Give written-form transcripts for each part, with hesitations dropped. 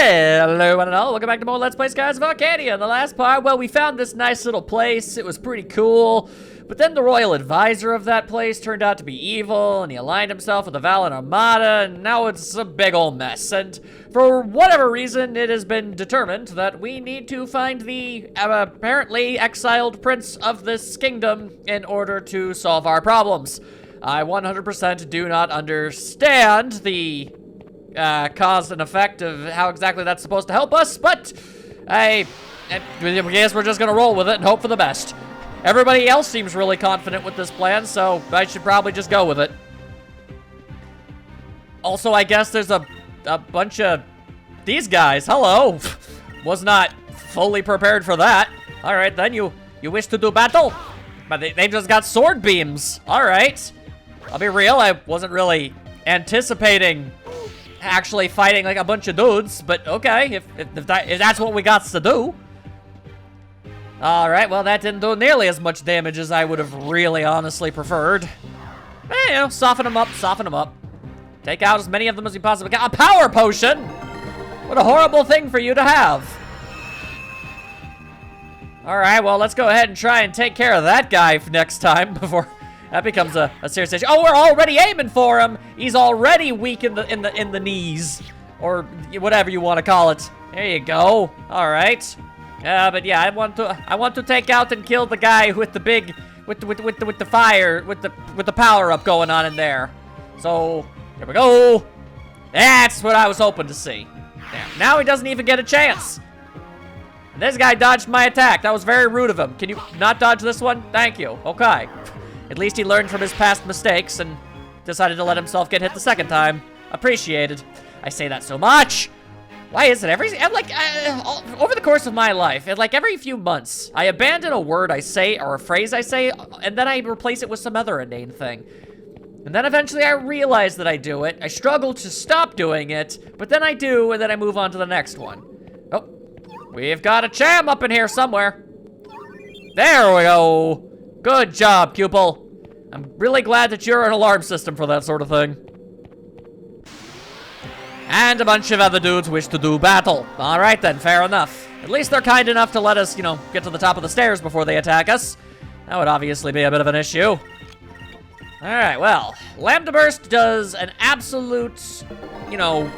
Hello, one and all. Welcome back to more Let's Play Skies of Arcadia. In the last part, well, we found this nice little place. It was pretty cool. But then the royal advisor of that place turned out to be evil, and he aligned himself with the Valen Armada, and now it's a big old mess. And for whatever reason, it has been determined that we need to find the apparently exiled prince of this kingdom in order to solve our problems. I 100% do not understand the cause and effect of how exactly that's supposed to help us, but I guess we're just gonna roll with it and hope for the best. Everybody else seems really confident with this plan, so I should probably just go with it. Also, I guess there's a bunch of these guys. Hello. Was not fully prepared for that. All right, then you wish to do battle? But they just got sword beams. All right. I'll be real, I wasn't really anticipating actually fighting like a bunch of dudes, but okay, if that's what we got to do. All right, well, that didn't do nearly as much damage as I would have really honestly preferred. You know, soften them up, soften them up. Take out as many of them as you possibly can. A power potion! What a horrible thing for you to have. All right, well, let's go ahead and try and take care of that guy next time before that becomes a serious issue. Oh, we're already aiming for him. He's already weak in the knees, or whatever you want to call it. There you go. All right. But yeah, I want to take out and kill the guy with the big, with the fire, with the power up going on in there. So here we go. That's what I was hoping to see. There. Now he doesn't even get a chance. And this guy dodged my attack. That was very rude of him. Can you not dodge this one? Thank you. Okay. At least he learned from his past mistakes and decided to let himself get hit the second time. Appreciated. I say that so much. Why is it over the course of my life, like every few months, I abandon a word I say or a phrase I say, and then I replace it with some other inane thing. And then eventually I realize that I do it. I struggle to stop doing it, but then I do, and then I move on to the next one. Oh, we've got a cham up in here somewhere. There we go. Good job, pupil. I'm really glad that you're an alarm system for that sort of thing. And a bunch of other dudes wish to do battle. All right then, fair enough. At least they're kind enough to let us, you know, get to the top of the stairs before they attack us. That would obviously be a bit of an issue. All right, well, Lambda Burst does an absolute, you know,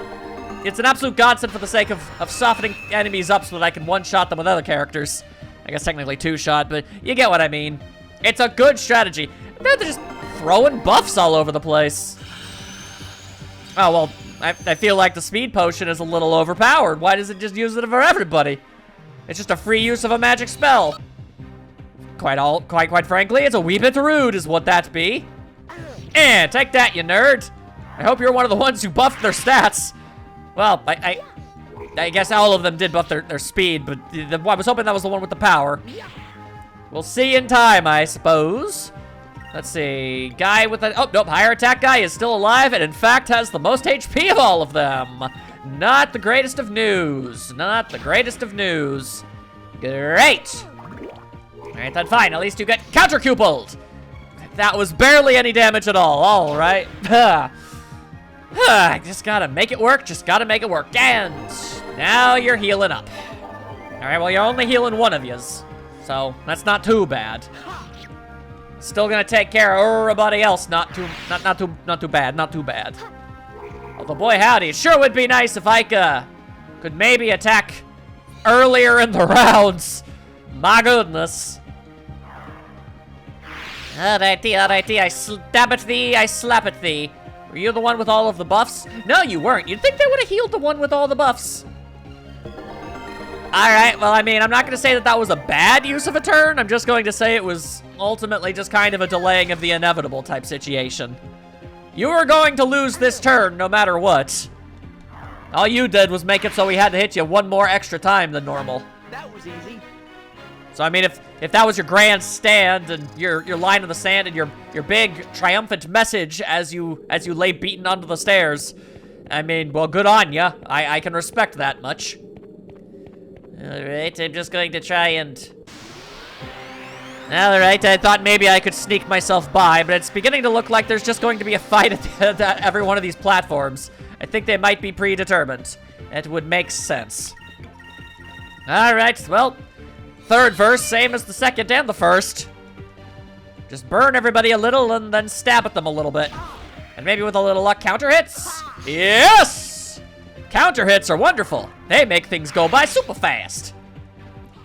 it's an absolute godsend for the sake of softening enemies up so that I can one-shot them with other characters. I guess technically two-shot, but you get what I mean. It's a good strategy. They're just throwing buffs all over the place. Oh, well, I feel like the speed potion is a little overpowered. Why does it just use it for everybody? It's just a free use of a magic spell. Quite frankly, it's a wee bit rude is what that be. And take that, you nerd. I hope you're one of the ones who buffed their stats. Well, I guess all of them did buff their speed, but I was hoping that was the one with the power. We'll see in time, I suppose. Let's see. Guy with a... Oh, nope. Higher attack guy is still alive and, in fact, has the most HP of all of them. Not the greatest of news. Not the greatest of news. Great. All right, then fine. At least you get counter-cupoled. That was barely any damage at all. All right. Just gotta make it work. Just gotta make it work. And now you're healing up. All right, well, you're only healing one of yous. So that's not too bad. Still gonna take care of everybody else. Not too bad. Although, boy howdy, it sure would be nice if I could maybe attack earlier in the rounds. My goodness. Alrighty, I stab at thee, I slap at thee. Were you the one with all of the buffs? No, you weren't. You'd think they would have healed the one with all the buffs. All right, well, I mean, I'm not going to say that was a bad use of a turn. I'm just going to say it was ultimately just kind of a delaying of the inevitable type situation. You were going to lose this turn no matter what. All you did was make it so we had to hit you one more extra time than normal. That was easy. So, I mean, if that was your grand stand and your line in the sand and your big triumphant message as you lay beaten onto the stairs, I mean, well, good on ya. I can respect that much. Alright, I'm just going to try and... Alright, I thought maybe I could sneak myself by, but it's beginning to look like there's just going to be a fight at every one of these platforms. I think they might be predetermined. It would make sense. Alright, well, third verse, same as the second and the first. Just burn everybody a little and then stab at them a little bit. And maybe with a little luck, counter hits. Yes! Counter hits are wonderful. They make things go by super fast.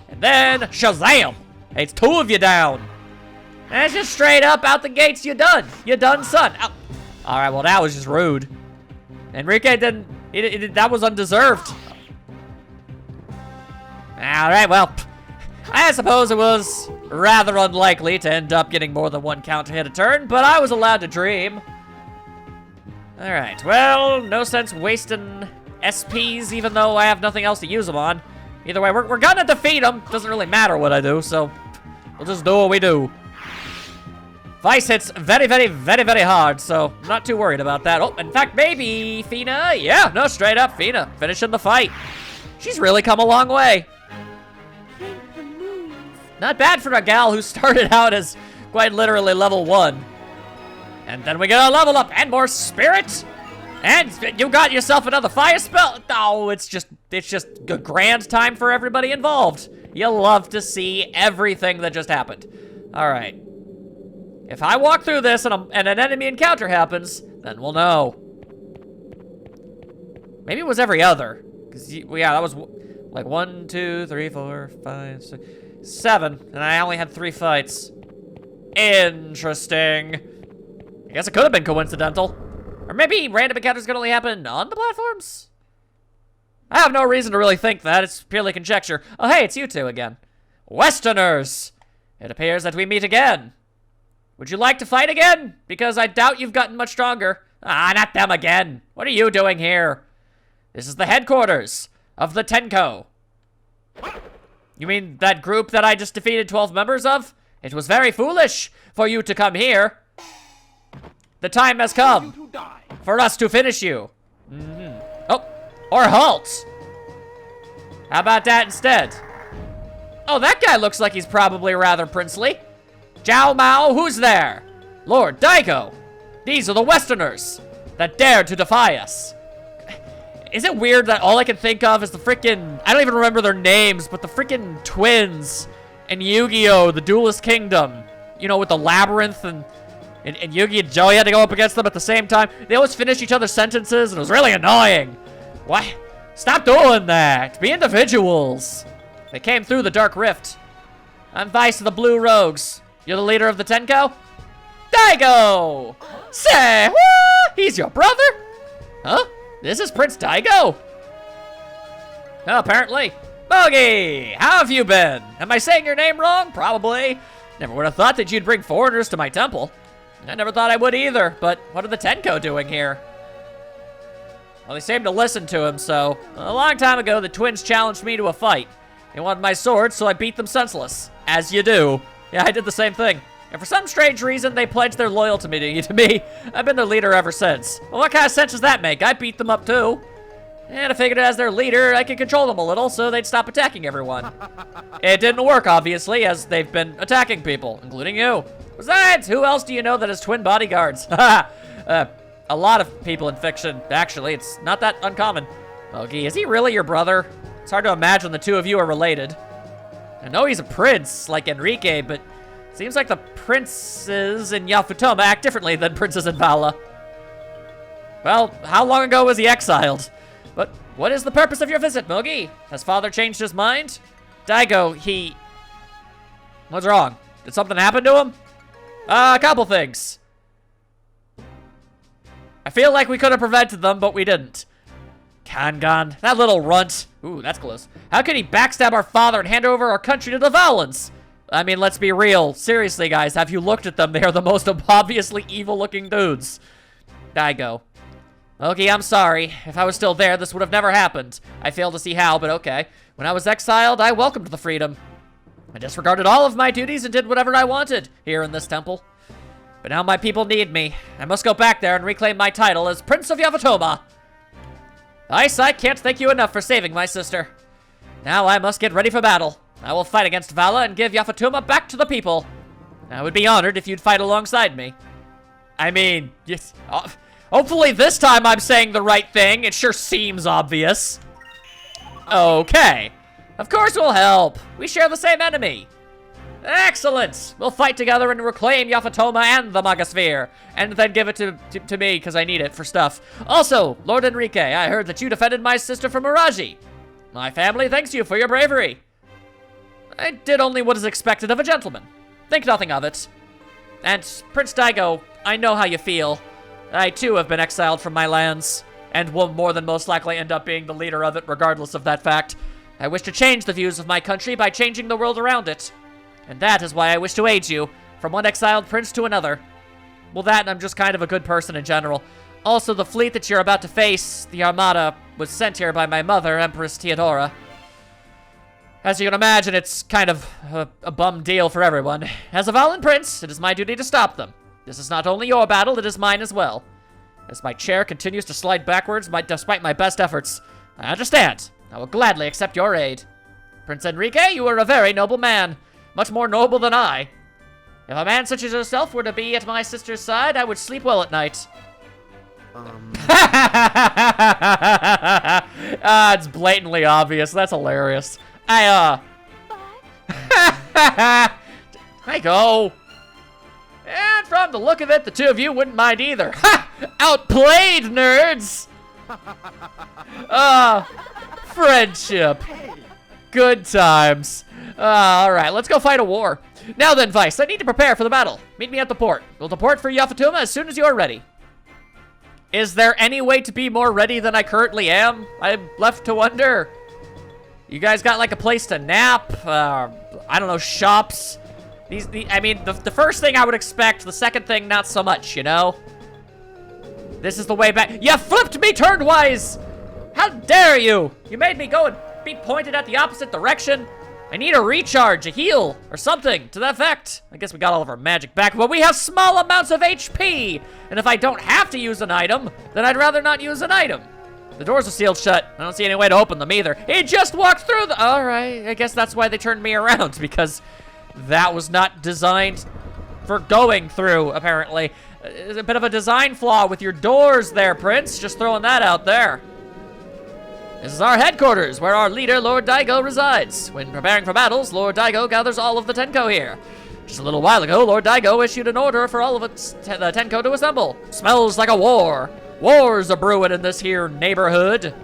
And then, shazam! It's 2 of you down. And it's just straight up out the gates, you're done. You're done, son. Ow. All right, well, that was just rude. Enrique didn't, that was undeserved. All right, well, I suppose it was rather unlikely to end up getting more than 1 counter hit a turn, but I was allowed to dream. All right, well, no sense wasting SPs, even though I have nothing else to use them on. Either way, we're gonna defeat them. Doesn't really matter what I do, so we'll just do what we do. Vice hits very, very, very, very hard, so I'm not too worried about that. Oh, in fact, maybe Fina. Yeah, no, straight up, Fina finishing the fight. She's really come a long way. Not bad for a gal who started out as quite literally level 1. And then we get a level up and more spirit. And you got yourself another fire spell. Oh, it's just a grand time for everybody involved. You'll love to see everything that just happened. All right. If I walk through this and an enemy encounter happens, then we'll know. Maybe it was every other. Because, yeah, that was like 1, 2, 3, 4, 5, 6, 7. And I only had 3 fights. Interesting. I guess it could have been coincidental. Or maybe random encounters can only happen on the platforms? I have no reason to really think that. It's purely conjecture. Oh, hey, it's you two again. Westerners! It appears that we meet again. Would you like to fight again? Because I doubt you've gotten much stronger. Ah, not them again. What are you doing here? This is the headquarters of the Tenko. You mean that group that I just defeated 12 members of? It was very foolish for you to come here. The time has come for us to finish you. Oh, or halt. How about that instead? Oh, that guy looks like he's probably rather princely. Zhao Mao, who's there? Lord Daigo. These are the Westerners that dared to defy us. Is it weird that all I can think of is the frickin', I don't even remember their names, but the frickin' twins in Yu-Gi-Oh! The Duelist Kingdom. You know, with the labyrinth and Yugi and Joey had to go up against them at the same time. They always finish each other's sentences, and it was really annoying. What? Stop doing that. Be individuals. They came through the Dark Rift. I'm Vice of the Blue Rogues. You're the leader of the Tenko? Daigo! Say, what? He's your brother? Huh? This is Prince Daigo? Oh, apparently. Bogey, how have you been? Am I saying your name wrong? Probably. Never would have thought that you'd bring foreigners to my temple. I never thought I would either, but what are the Tenko doing here? Well, they seem to listen to him, so a long time ago, the twins challenged me to a fight. They wanted my sword, so I beat them senseless. As you do. Yeah, I did the same thing. And for some strange reason, they pledged their loyalty to me. I've been their leader ever since. Well, what kind of sense does that make? I beat them up too. And I figured as their leader, I could control them a little so they'd stop attacking everyone. It didn't work, obviously, as they've been attacking people, including you. Besides, who else do you know that has twin bodyguards? A lot of people in fiction, actually. It's not that uncommon. Ogie, is he really your brother? It's hard to imagine the two of you are related. I know he's a prince, like Enrique, but it seems like the princes in Yafutoma act differently than princes in Vala. Well, how long ago was he exiled? But what is the purpose of your visit, Mogi? Has father changed his mind? Daigo, what's wrong? Did something happen to him? A couple things. I feel like we could have prevented them, but we didn't. Kangan, that little runt. Ooh, that's close. How could he backstab our father and hand over our country to the Valens? I mean, let's be real. Seriously, guys, have you looked at them? They are the most obviously evil-looking dudes. Daigo. Okay, I'm sorry. If I was still there, this would have never happened. I fail to see how, but okay. When I was exiled, I welcomed the freedom. I disregarded all of my duties and did whatever I wanted here in this temple. But now my people need me. I must go back there and reclaim my title as Prince of Yavotoma. Ice, I can't thank you enough for saving my sister. Now I must get ready for battle. I will fight against Vala and give Yafutoma back to the people. I would be honored if you'd fight alongside me. I mean, yes, hopefully this time I'm saying the right thing. It sure seems obvious. Okay. Of course we'll help. We share the same enemy. Excellent. We'll fight together and reclaim Yafatoma and the Magasphere. And then give it to me, because I need it for stuff. Also, Lord Enrique, I heard that you defended my sister from Miraji. My family thanks you for your bravery. I did only what is expected of a gentleman. Think nothing of it. And Prince Daigo, I know how you feel. I too have been exiled from my lands, and will more than most likely end up being the leader of it regardless of that fact. I wish to change the views of my country by changing the world around it. And that is why I wish to aid you, from one exiled prince to another. Well, that and I'm just kind of a good person in general. Also, the fleet that you're about to face, the Armada, was sent here by my mother, Empress Theodora. As you can imagine, it's kind of a bum deal for everyone. As a Valen prince, it is my duty to stop them. This is not only your battle, it is mine as well. As my chair continues to slide backwards, despite my best efforts, I understand. I will gladly accept your aid. Prince Enrique, you are a very noble man. Much more noble than I. If a man such as yourself were to be at my sister's side, I would sleep well at night. It's blatantly obvious. That's hilarious. I go. And from the look of it, the two of you wouldn't mind either. Ha! Outplayed, nerds! Friendship. Good times. Alright, let's go fight a war. Now then, Vice, I need to prepare for the battle. Meet me at the port. We'll depart for Yafatuma as soon as you are ready. Is there any way to be more ready than I currently am? I'm left to wonder. You guys got like a place to nap? I don't know, shops? I mean, the first thing I would expect, the second thing not so much, you know? This is the way back. You flipped me turn-wise! How dare you! You made me go and be pointed at the opposite direction. I need a recharge, a heal, or something to that effect. I guess we got all of our magic back, but we have small amounts of HP. And if I don't have to use an item, then I'd rather not use an item. The doors are sealed shut. I don't see any way to open them either. He just walked through the... All right, I guess that's why they turned me around, because that was not designed for going through, apparently. There's a bit of a design flaw with your doors there, Prince. Just throwing that out there. This is our headquarters, where our leader, Lord Daigo, resides. When preparing for battles, Lord Daigo gathers all of the Tenko here. Just a little while ago, Lord Daigo issued an order for all of the Tenko to assemble. Smells like a war. War's a brewing in this here neighborhood.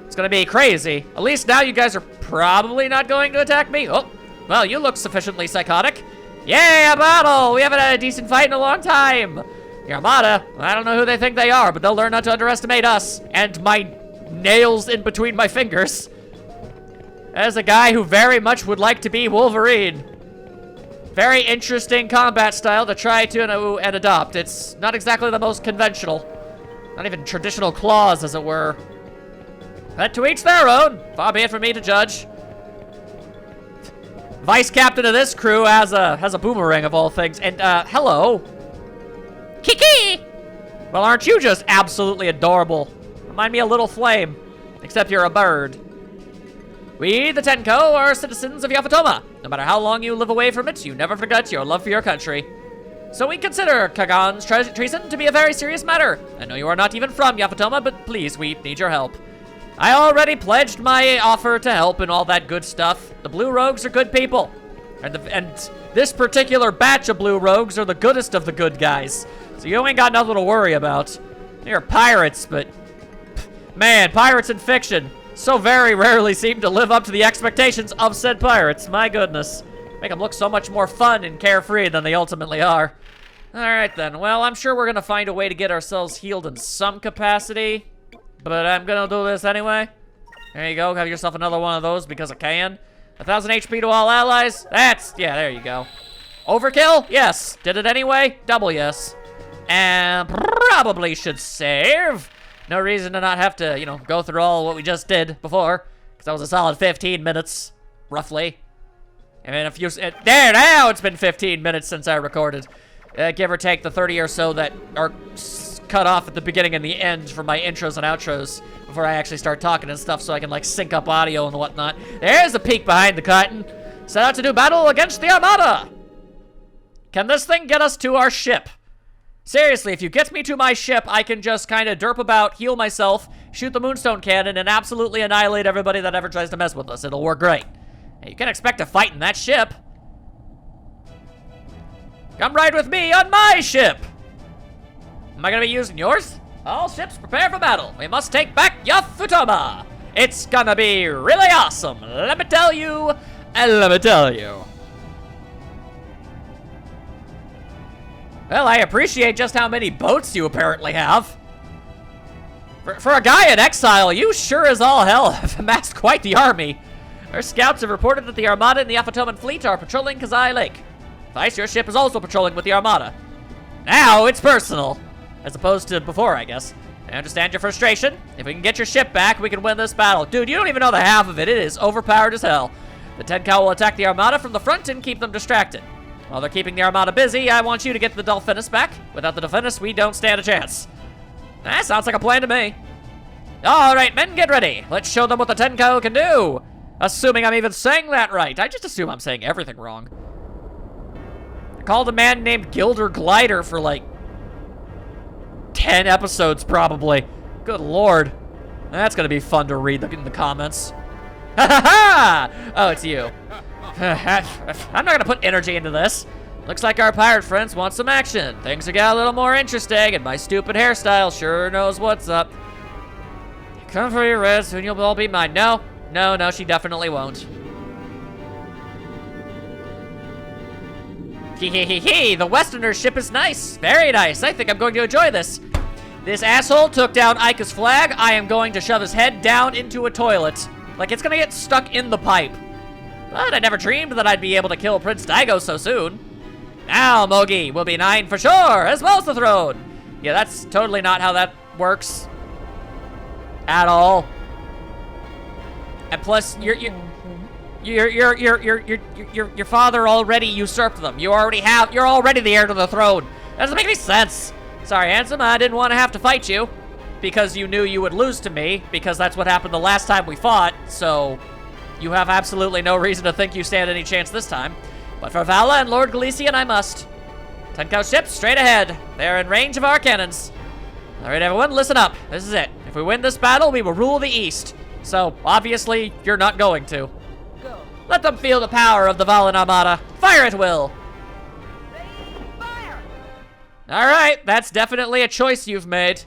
It's gonna be crazy. At least now you guys are probably not going to attack me. Oh, well, you look sufficiently psychotic. Yay, a battle! We haven't had a decent fight in a long time. The Armada, I don't know who they think they are, but they'll learn not to underestimate us and my nails in between my fingers. As a guy who very much would like to be Wolverine. Very interesting combat style to try to and adopt. It's not exactly the most conventional. Not even traditional claws, as it were. But to each their own. Far be it for me to judge. Vice captain of this crew has a boomerang of all things. And, hello. Kiki! Well, aren't you just absolutely adorable? Remind me of Little Flame. Except you're a bird. We, the Tenko, are citizens of Yafatoma. No matter how long you live away from it, you never forget your love for your country. So we consider Kagan's treason to be a very serious matter. I know you are not even from Yafatoma, but please, we need your help. I already pledged my offer to help and all that good stuff. The Blue Rogues are good people. And this particular batch of Blue Rogues are the goodest of the good guys. So you ain't got nothing to worry about. They're pirates, but... Man, pirates in fiction so very rarely seem to live up to the expectations of said pirates. My goodness. Make them look so much more fun and carefree than they ultimately are. Alright then, well, I'm sure we're gonna find a way to get ourselves healed in some capacity. But I'm gonna do this anyway. There you go, have yourself another one of those because I can. 1,000 HP to all allies. Yeah, there you go. Overkill? Yes. Did it anyway? Double yes. And probably should save. No reason to not have to, you know, go through all what we just did before. Because that was a solid 15 minutes, roughly. And then there, now it's been 15 minutes since I recorded. Give or take the 30 or so that are cut off at the beginning and the end for my intros and outros before I actually start talking and stuff so I can, like, sync up audio and whatnot. There's a peek behind the curtain. Set out to do battle against the Armada. Can this thing get us to our ship? Seriously, if you get me to my ship, I can just kind of derp about, heal myself, shoot the moonstone cannon, and absolutely annihilate everybody that ever tries to mess with us. It'll work great. Hey, you can't expect to fight in that ship. Come ride with me on my ship. Am I gonna be using yours? All ships prepare for battle. We must take back Yafutama. It's gonna be really awesome. Let me tell you, and let me tell you. Well, I appreciate just how many boats you apparently have. For a guy in exile, you sure as all hell have amassed quite the army. Our scouts have reported that the Armada and the Afatoman fleet are patrolling Kazai Lake. Vice, your ship is also patrolling with the Armada. Now it's personal, as opposed to before, I guess. I understand your frustration. If we can get your ship back, we can win this battle. Dude, you don't even know the half of it. It is overpowered as hell. The Tenkai will attack the Armada from the front and keep them distracted. While they're keeping the Armada busy, I want you to get the Dolphinus back. Without the Dolphinus, we don't stand a chance. That sounds like a plan to me. All right, men, get ready. Let's show them what the Tenkai can do. Assuming I'm even saying that right. I just assume I'm saying everything wrong. I called a man named Gilder Glider for like 10 episodes, probably. Good lord. That's gonna be fun to read in the comments. Ha ha ha! Oh, it's you. I'm not gonna put energy into this. Looks like our pirate friends want some action. Things are getting a little more interesting, and my stupid hairstyle sure knows what's up. Come for your red, soon you'll all be mine. No, she definitely won't. Hee, the Westerner ship is nice. Very nice. I think I'm going to enjoy this. This asshole took down Ika's flag. I am going to shove his head down into a toilet. Like, it's gonna get stuck in the pipe. But I never dreamed that I'd be able to kill Prince Daigo so soon. Now, Mogi will be 9 for sure, as well as the throne. Yeah, that's totally not how that works. At all. And plus, your father already usurped them. You're already the heir to the throne. That doesn't make any sense. Sorry, handsome, I didn't want to have to fight you. Because you knew you would lose to me, because that's what happened the last time we fought, so you have absolutely no reason to think you stand any chance this time. But for Vala and Lord Galician, I must. Tenkai ships, straight ahead. They're in range of our cannons. All right, everyone, listen up. This is it. If we win this battle, we will rule the East. So, obviously, you're not going to. Go. Let them feel the power of the Valan Armada. Fire at will. Fire! All right, that's definitely a choice you've made.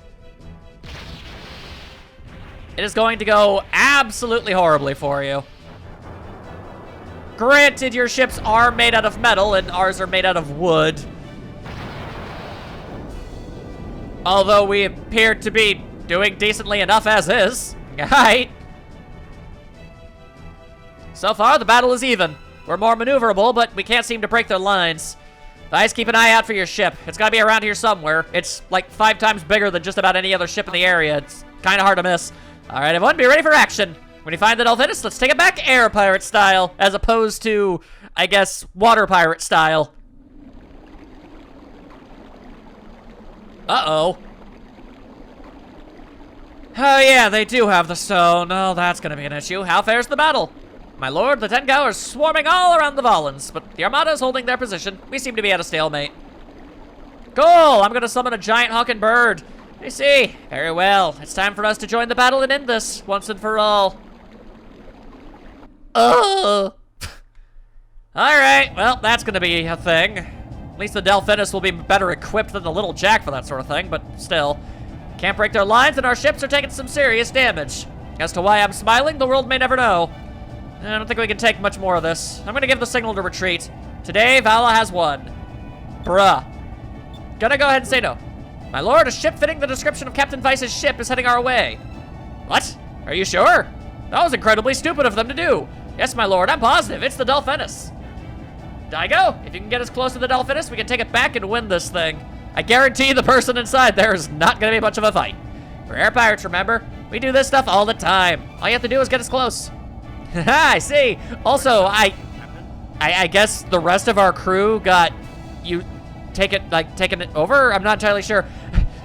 It is going to go absolutely horribly for you. Granted, your ships are made out of metal and ours are made out of wood. Although we appear to be doing decently enough as is. Alright. So far, the battle is even. We're more maneuverable, but we can't seem to break their lines. Guys, keep an eye out for your ship. It's gotta be around here somewhere. It's like 5 times bigger than just about any other ship in the area. It's kind of hard to miss. All right, everyone, be ready for action. When you find the Dolphinus, let's take it back air pirate style, as opposed to, I guess, water pirate style. Uh-oh. Oh yeah, they do have the stone. Oh, that's gonna be an issue. How fares the battle? My lord, the Tenkai are swarming all around the Valans, but the Armada is holding their position. We seem to be at a stalemate. Cool, I'm gonna summon a giant hawking bird. I see. Very well. It's time for us to join the battle and end this once and for all. Ugh. Alright, well, that's gonna be a thing. At least the Delphinus will be better equipped than the Little Jack for that sort of thing, but still. Can't break their lines and our ships are taking some serious damage. As to why I'm smiling, the world may never know. I don't think we can take much more of this. I'm gonna give the signal to retreat. Today, Vala has won. Bruh. Gonna go ahead and say no. My lord, a ship fitting the description of Captain Vice's ship is heading our way. What? Are you sure? That was incredibly stupid of them to do. Yes, my lord, I'm positive. It's the Dolphinus. Daigo, if you can get us close to the Dolphinus, we can take it back and win this thing. I guarantee the person inside there is not going to be much of a fight. We're air pirates, remember? We do this stuff all the time. All you have to do is get us close. Haha, I see. Also, I guess the rest of our crew got you taken it over? I'm not entirely sure.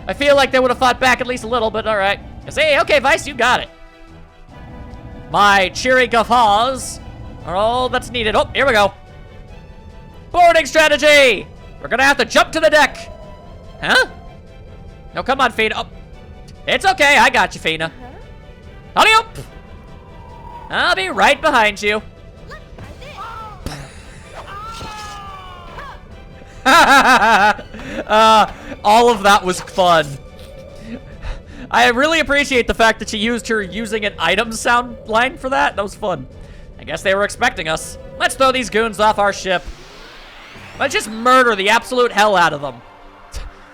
I feel like they would have fought back at least a little, but all right. I see. Okay, Vice, you got it. My cheery guffaws are all that's needed. Oh, here we go. Boarding strategy. We're gonna have to jump to the deck. Huh? No, come on, Fina. Oh, it's okay. I got you, Fina. Hurry up. I'll be right behind you. All of that was fun. I really appreciate the fact that she used her using an item sound line for that. That was fun. I guess they were expecting us. Let's throw these goons off our ship. Let's just murder the absolute hell out of them.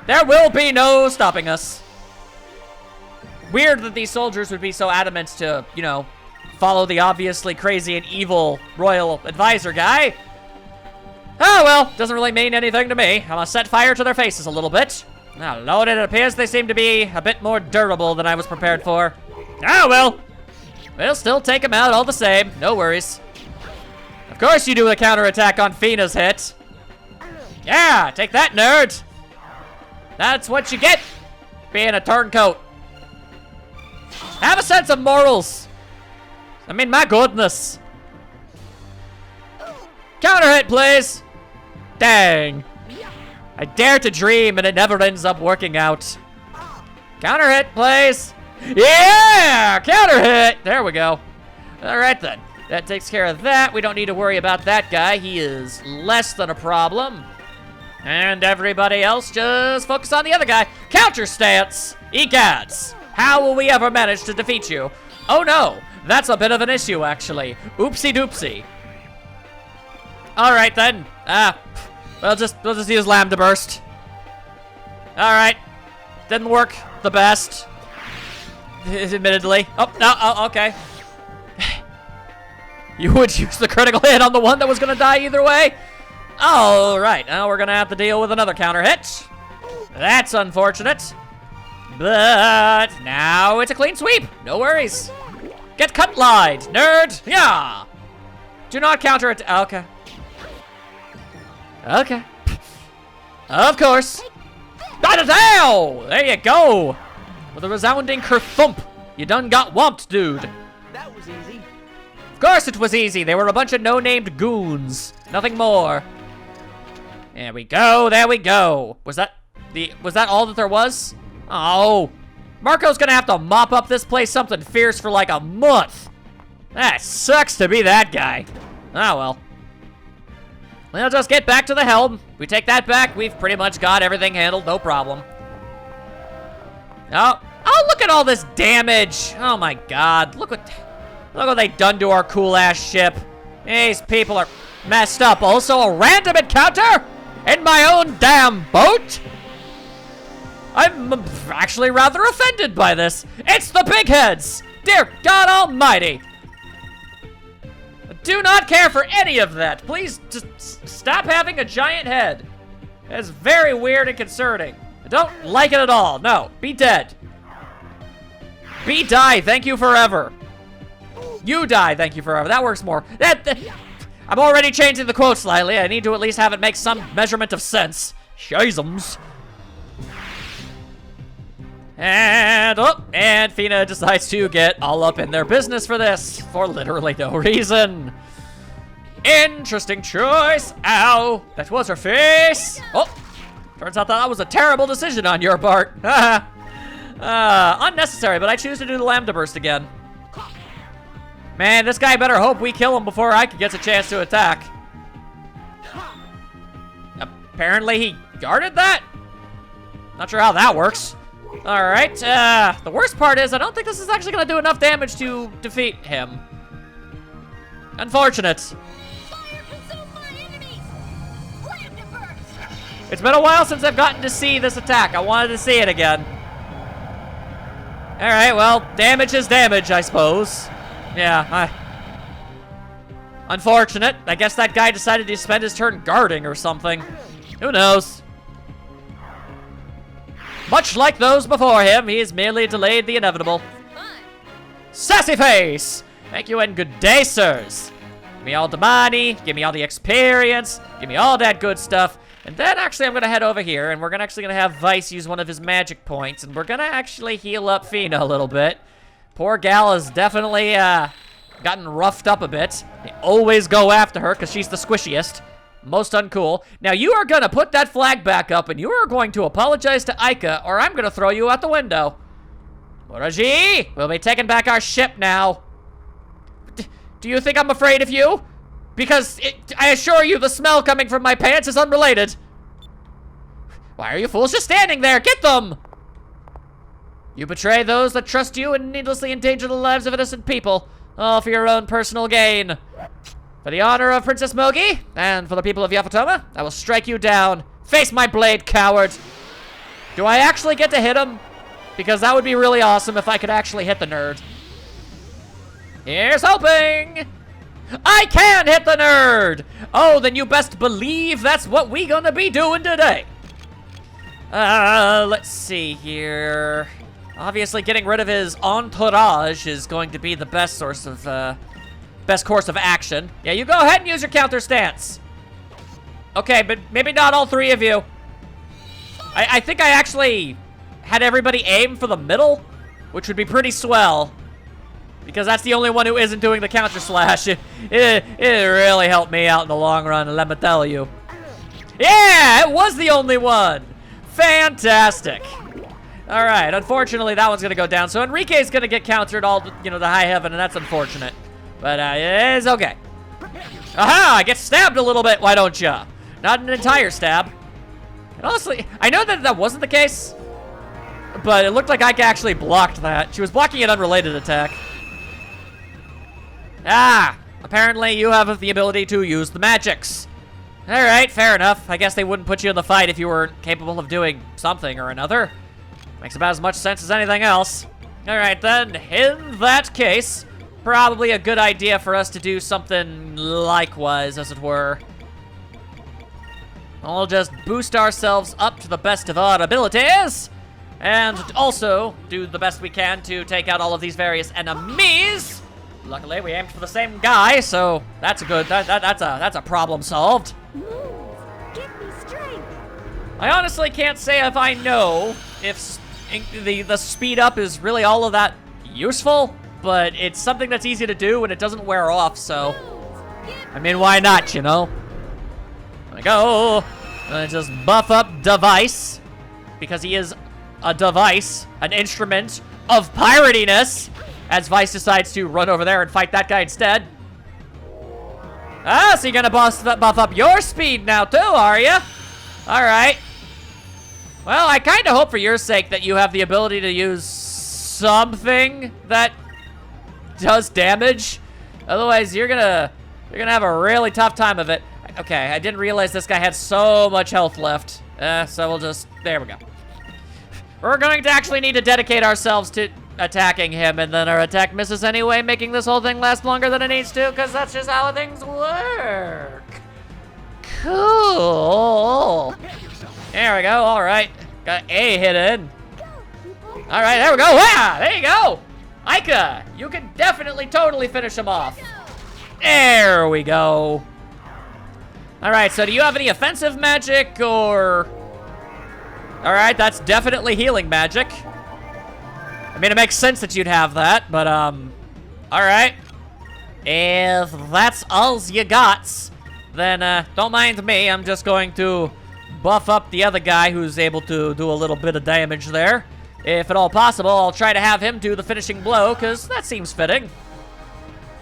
There will be no stopping us. Weird that these soldiers would be so adamant to, you know, follow the obviously crazy and evil royal advisor guy. Oh, well, doesn't really mean anything to me. I'm gonna set fire to their faces a little bit. Now, Lord, it appears they seem to be a bit more durable than I was prepared for. Oh, well. We'll still take them out all the same. No worries. Of course you do a counterattack on Fina's hit. Yeah, take that, nerd. That's what you get being a turncoat. Have a sense of morals. I mean, my goodness. Counter hit, please. Dang. I dare to dream and it never ends up working out. Counter hit, please. Yeah, counter hit. There we go. All right, then. That takes care of that. We don't need to worry about that guy. He is less than a problem. And everybody else just focus on the other guy. Counter stance. Egads. How will we ever manage to defeat you? Oh, no. That's a bit of an issue, actually. Oopsie doopsie. All right, then. We'll just use Lambda Burst. All right. Didn't work the best. Admittedly. Oh, no, oh, okay. You would use the critical hit on the one that was gonna die either way? All right, now we're gonna have to deal with another counter hit. That's unfortunate. But now it's a clean sweep. No worries. Get cut lied, nerd. Yeah. Do not counter it. Okay. Okay. Of course. Ba-da-dow! There you go. With a resounding kerthump. You done got whomped, dude. That was easy. Of course it was easy. They were a bunch of no-named goons. Nothing more. There we go. There we go. Was that all that there was? Oh. Marco's gonna have to mop up this place something fierce for like a month. That sucks to be that guy. Oh, well. We'll just get back to the helm. We take that back, we've pretty much got everything handled, no problem. Oh, look at all this damage. Oh my God, look what they done to our cool ass ship. These people are messed up. Also, a random encounter in my own damn boat? I'm actually rather offended by this. It's the big heads. Dear God Almighty. I do not care for any of that. Please just stop having a giant head. It's very weird and concerning. I don't like it at all. No, be dead. Be die, thank you forever. You die, thank you forever. That works more. I'm already changing the quote slightly. I need to at least have it make some measurement of sense. Shizums. And Fina decides to get all up in their business for this, for literally no reason. Interesting choice. Ow, that was her face. Oh, turns out that was a terrible decision on your part. Unnecessary, but I choose to do the Lambda Burst again. Man, this guy better hope we kill him before I gets a chance to attack. Apparently he guarded that? Not sure how that works. All right, the worst part is I don't think this is actually gonna do enough damage to defeat him. Unfortunate. Fire consume my enemies! Lambda burst! It's been a while since I've gotten to see this attack. I wanted to see it again. All right, well, damage is damage, I suppose. Yeah, unfortunate. I guess that guy decided to spend his turn guarding or something. Who knows? Much like those before him, he has merely delayed the inevitable. Sassy face! Thank you and good day, sirs. Give me all the money, give me all the experience, give me all that good stuff. And then actually I'm gonna head over here and we're gonna have Vice use one of his magic points and we're gonna actually heal up Fina a little bit. Poor gal has definitely gotten roughed up a bit. They always go after her because she's the squishiest. Most uncool. Now you are gonna put that flag back up and you are going to apologize to Aika or I'm gonna throw you out the window. Muraji, we'll be taking back our ship now. Do you think I'm afraid of you? Because I assure you the smell coming from my pants is unrelated. Why are you fools just standing there? Get them! You betray those that trust you and needlessly endanger the lives of innocent people, all for your own personal gain. For the honor of Princess Mogi, and for the people of Yafatoma, I will strike you down. Face my blade, coward! Do I actually get to hit him? Because that would be really awesome if I could actually hit the nerd. Here's hoping! I can hit the nerd! Oh, then you best believe that's what we gonna be doing today. Let's see here. Obviously, getting rid of his entourage is going to be the best course of action. Yeah, you go ahead and use your counter stance. Okay, but maybe not all three of you. I think I actually had everybody aim for the middle, which would be pretty swell. Because that's the only one who isn't doing the counter slash. It really helped me out in the long run, let me tell you. Yeah, it was the only one. Fantastic. All right, unfortunately that one's gonna go down. So Enrique's gonna get countered all, the high heaven, and that's unfortunate. But it's okay. Aha, I get stabbed a little bit, why don't ya? Not an entire stab. And honestly, I know that wasn't the case, but it looked like Ike actually blocked that. She was blocking an unrelated attack. Ah, apparently you have the ability to use the magics. All right, fair enough. I guess they wouldn't put you in the fight if you weren't capable of doing something or another. Makes about as much sense as anything else. All right, then, in that case, probably a good idea for us to do something likewise, as it were. I'll just boost ourselves up to the best of our abilities, and also do the best we can to take out all of these various enemies. Luckily, we aimed for the same guy, so that's a good. That's a problem solved. Move. Give me strength. I honestly can't say if I know if the speed up is really all of that useful, but it's something that's easy to do and it doesn't wear off. So, I mean, why not? You know. There we go. Just buff up Device because he is a device, an instrument of piratiness. As Vice decides to run over there and fight that guy instead. Ah, so you're gonna buff up your speed now too, are you? All right. Well, I kind of hope for your sake that you have the ability to use something that does damage. Otherwise, you're gonna have a really tough time of it. Okay, I didn't realize this guy had so much health left. So we'll just, there we go. We're going to actually need to dedicate ourselves to attacking him, and then our attack misses anyway, making this whole thing last longer than it needs to, because that's just how things work. Cool. There we go, all right. Got A hit in. All right, there we go. Wow, there you go. Aika, you can definitely totally finish him off. There we go. All right, so do you have any offensive magic, or... All right, that's definitely healing magic. I mean, it makes sense that you'd have that, but, all right. If that's all you got, then, don't mind me. I'm just going to buff up the other guy who's able to do a little bit of damage there. If at all possible, I'll try to have him do the finishing blow, because that seems fitting.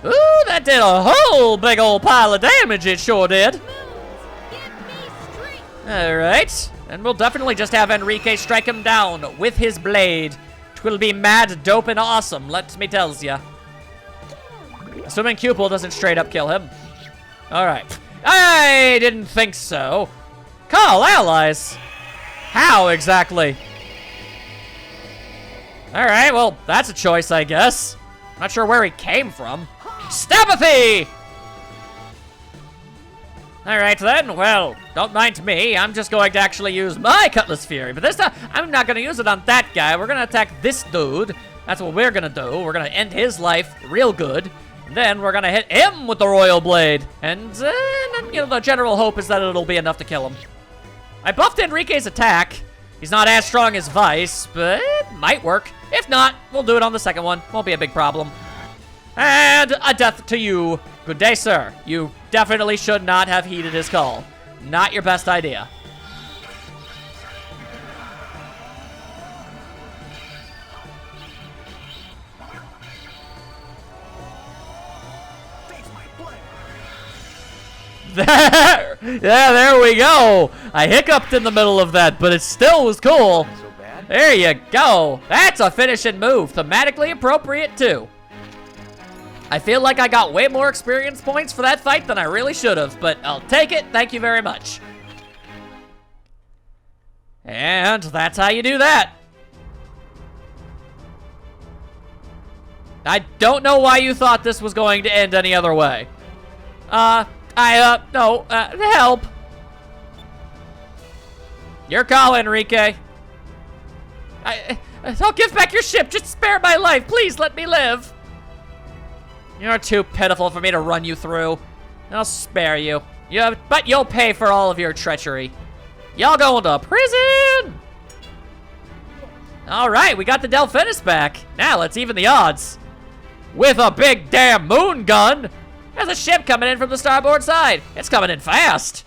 Ooh, that did a whole big old pile of damage, it sure did. All right, and we'll definitely just have Enrique strike him down with his blade. It will be mad, dope, and awesome, let me tell ya. Assuming Cupel doesn't straight up kill him. All right, I didn't think so. Call allies. How exactly? All right, well, that's a choice, I guess. Not sure where he came from. Stabbathy! All right, then. Well, don't mind me. I'm just going to actually use my Cutlass Fury. But this time, I'm not going to use it on that guy. We're going to attack this dude. That's what we're going to do. We're going to end his life real good. Then we're going to hit him with the Royal Blade. And, you know, the general hope is that it'll be enough to kill him. I buffed Enrique's attack. He's not as strong as Vice, but it might work. If not, we'll do it on the second one. Won't be a big problem. And a death to you. Good day, sir. You definitely should not have heeded his call. Not your best idea. There! Yeah, there we go. I hiccuped in the middle of that, but it still was cool. So bad. There you go. That's a finishing move. Thematically appropriate, too. I feel like I got way more experience points for that fight than I really should have, but I'll take it. Thank you very much. And that's how you do that. I don't know why you thought this was going to end any other way. No, help. Your call, Enrique. I'll give back your ship. Just spare my life. Please let me live. You're too pitiful for me to run you through. I'll spare you. But you'll pay for all of your treachery. Y'all going to prison. All right, we got the Delphinus back. Now let's even the odds. With a big damn moon gun. There's a ship coming in from the starboard side. It's coming in fast.